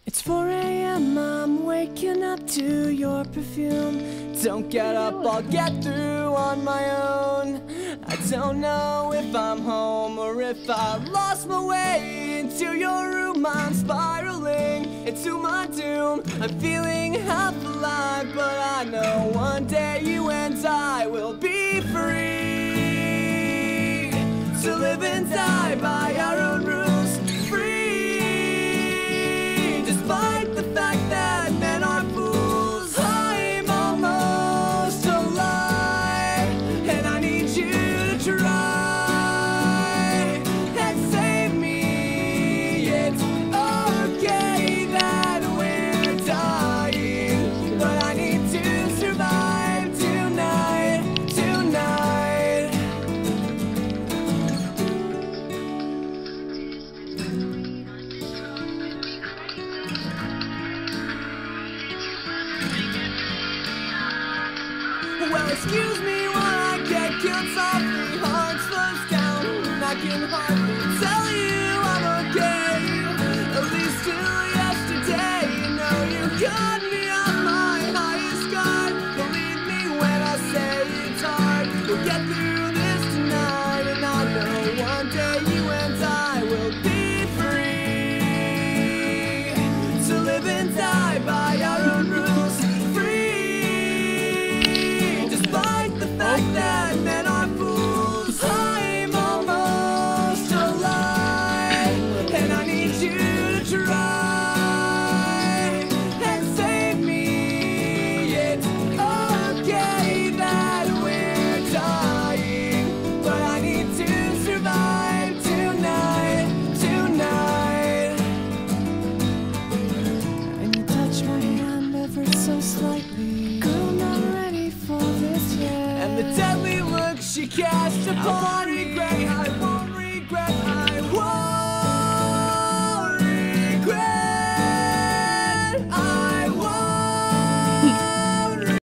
It's 4 a.m. I'm waking up to your perfume. Don't get up, I'll get through on my own. I don't know if I'm home or if I lost my way into your room. I'm spiraling into my doom. I'm feeling half alive, but I know one day you and I will be free to live and die by our own rules. Free, despite the fact that men are fools. I'm almost alive, and I need you to try and save me. It's okay that we're dying, but I need to survive tonight, tonight. Well, excuse me while I get killed softly. Heart slows down and I can hardly tell you I'm okay. At least till yesterday. You know you got me on my highest guard. Believe me when I say it's hard. We'll get through this tonight, and I know one day you and I will be free to live and die by our own rules. That men are fools. I'm almost alive, and I need you to try and save me. It's okay that we're dying, but I need to survive tonight, tonight. And you touch my hand ever so slightly. Girl, not ready for this yet. And the deadly look she cast upon